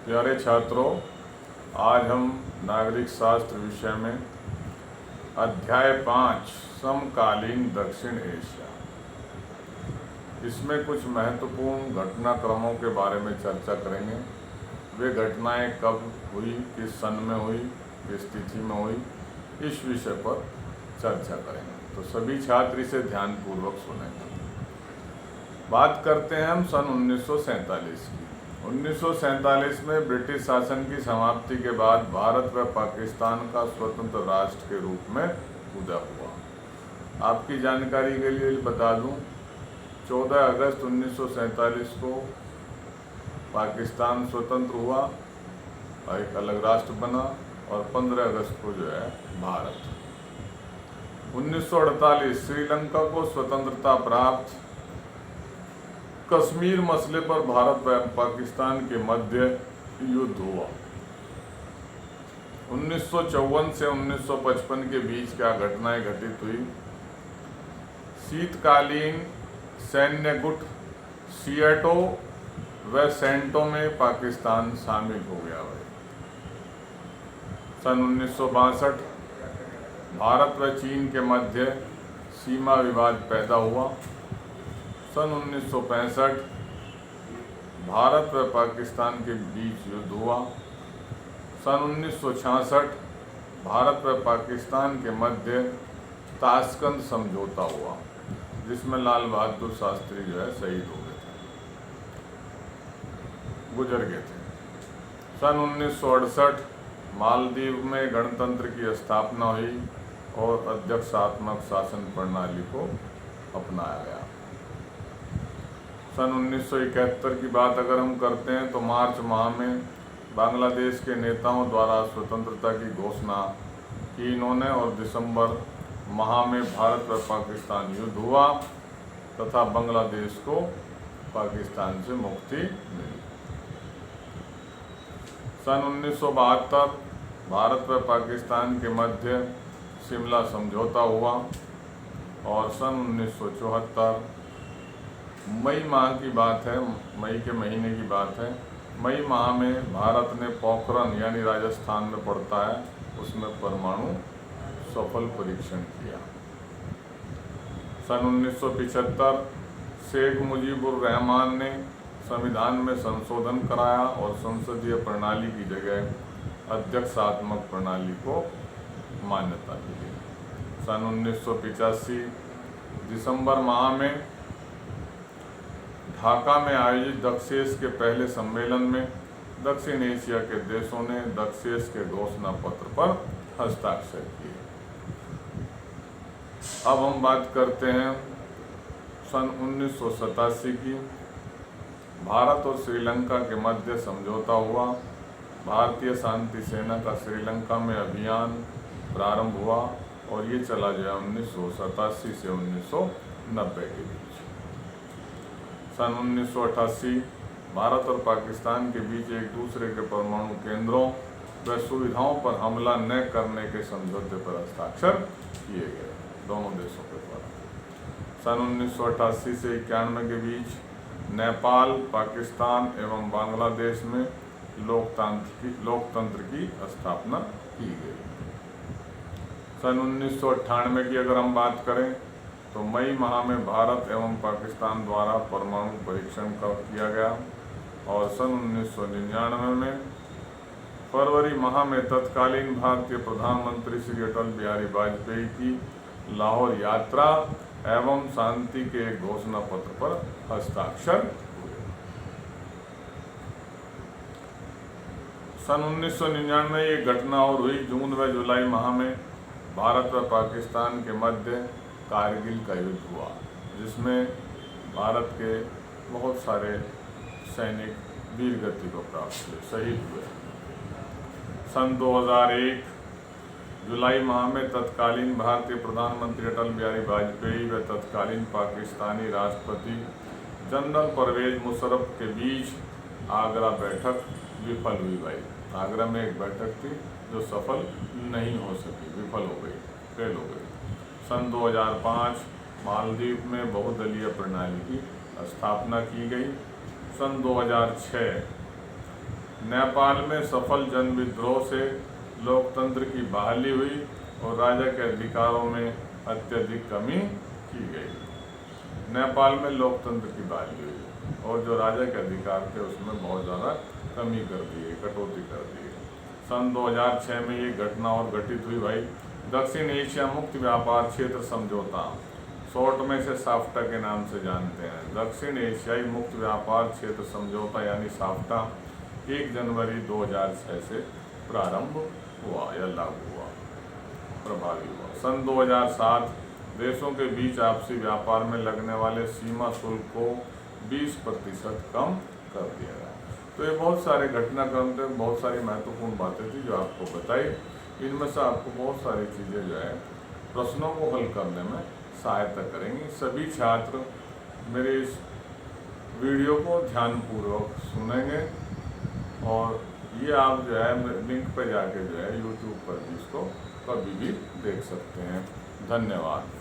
प्यारे छात्रों, आज हम नागरिक शास्त्र विषय में अध्याय 5 समकालीन दक्षिण एशिया, इसमें कुछ महत्वपूर्ण घटनाक्रमों के बारे में चर्चा करेंगे। वे घटनाएं कब हुई, किस सन में हुई, किस तिथि में हुई, इस विषय पर चर्चा करेंगे। तो सभी छात्र इसे ध्यानपूर्वक सुनेंगे। बात करते हैं हम सन 1947 की। 1947 में ब्रिटिश शासन की समाप्ति के बाद भारत व पाकिस्तान का स्वतंत्र राष्ट्र के रूप में उदय हुआ। आपकी जानकारी के लिए बता दूं, 14 अगस्त 1947 को पाकिस्तान स्वतंत्र हुआ, एक अलग राष्ट्र बना, और 15 अगस्त को जो है भारत। 1948 श्रीलंका को स्वतंत्रता प्राप्त। कश्मीर मसले पर भारत व पाकिस्तान के मध्य युद्ध हुआ। 1954 से 1955 के बीच क्या घटनाएं घटित हुई? शीतकालीन सैन्य गुट सियाटो व सेंटो में पाकिस्तान शामिल हो गया है। सन 1962 भारत व चीन के मध्य सीमा विवाद पैदा हुआ। सन 1965 भारत व पाकिस्तान के बीच युद्ध हुआ। सन 1966 भारत व पाकिस्तान के मध्य ताशकंद समझौता हुआ, जिसमें लाल बहादुर शास्त्री जो है शहीद हो गए थे, गुजर गए थे। सन 1968 मालदीव में गणतंत्र की स्थापना हुई और अध्यक्षात्मक शासन प्रणाली को अपनाया गया। सन 1971 की बात अगर हम करते हैं तो मार्च माह में बांग्लादेश के नेताओं द्वारा स्वतंत्रता की घोषणा की इन्होंने, और दिसंबर माह में भारत व पाकिस्तान युद्ध हुआ तथा बांग्लादेश को पाकिस्तान से मुक्ति मिली। सन 1972 भारत व पाकिस्तान के मध्य शिमला समझौता हुआ, और सन 1974 मई माह की बात है, मई के महीने की बात है, मई माह में भारत ने पोखरण यानी राजस्थान में पड़ता है, उसमें परमाणु सफल परीक्षण किया। सन 1975 शेख मुजीबुर रहमान ने संविधान में संशोधन कराया और संसदीय प्रणाली की जगह अध्यक्षात्मक प्रणाली को मान्यता दी। सन 1985 दिसंबर माह में ढाका में आयोजित दक्षेस के पहले सम्मेलन में दक्षिण एशिया के देशों ने दक्षेस के घोषणा पत्र पर हस्ताक्षर किए। अब हम बात करते हैं सन 1987 की। भारत और श्रीलंका के मध्य समझौता हुआ। भारतीय शांति सेना का श्रीलंका में अभियान प्रारंभ हुआ और ये चला गया 1987 से 1990 के बीच। सन 1988 भारत और पाकिस्तान के बीच एक दूसरे के परमाणु केंद्रों व सुविधाओं पर हमला न करने के समझौते पर हस्ताक्षर किए गए दोनों देशों के द्वारा। सन 1988 से 91 के बीच नेपाल, पाकिस्तान एवं बांग्लादेश में लोकतंत्र की स्थापना की गई। सन 1998 की अगर हम बात करें तो मई माह में भारत एवं पाकिस्तान द्वारा परमाणु परीक्षण किया गया, और सन 1999 में फरवरी माह में तत्कालीन भारतीय प्रधानमंत्री श्री अटल बिहारी वाजपेयी की लाहौर यात्रा एवं शांति के घोषणा पत्र पर हस्ताक्षर हुए। सन 1999 ये घटना और हुई। जून व जुलाई माह में भारत व पाकिस्तान के मध्य कारगिल का युद्ध हुआ, जिसमें भारत के बहुत सारे सैनिक वीरगति को प्राप्त हुए, शहीद हुए। सन 2001 जुलाई माह में तत्कालीन भारतीय प्रधानमंत्री अटल बिहारी वाजपेयी व तत्कालीन पाकिस्तानी राष्ट्रपति जनरल परवेज मुशर्रफ के बीच आगरा बैठक विफल हुई। भाई, आगरा में एक बैठक थी जो सफल नहीं हो सकी, विफल हो गई, फेल हो गई। सन 2005 मालदीव में बहुदलीय प्रणाली की स्थापना की गई। सन 2006 नेपाल में सफल जन विद्रोह से लोकतंत्र की बहाली हुई और राजा के अधिकारों में अत्यधिक कमी की गई। नेपाल में लोकतंत्र की बहाली हुई और जो राजा के अधिकार थे उसमें बहुत ज़्यादा कमी कर दी है, कटौती कर दी है। सन 2006 में ये घटना और घटित हुई भाई। दक्षिण एशिया मुक्त व्यापार क्षेत्र समझौता, शॉर्ट में से साफ्टा के नाम से जानते हैं। दक्षिण एशियाई मुक्त व्यापार क्षेत्र समझौता यानी साफ्टा 1 जनवरी 2006 से प्रारंभ हुआ या लागू हुआ, प्रभावी हुआ। सन 2007 देशों के बीच आपसी व्यापार में लगने वाले सीमा शुल्क को 20% कम कर दिया गया। तो ये बहुत सारे घटनाक्रम थे, बहुत सारी महत्वपूर्ण बातें थी जो आपको बताई। इनमें से आपको बहुत सारी चीज़ें जो है प्रश्नों को हल करने में सहायता करेंगी। सभी छात्र मेरे इस वीडियो को ध्यानपूर्वक सुनेंगे और ये आप जो है लिंक पर जाके जो है यूट्यूब पर भी इसको कभी भी देख सकते हैं। धन्यवाद।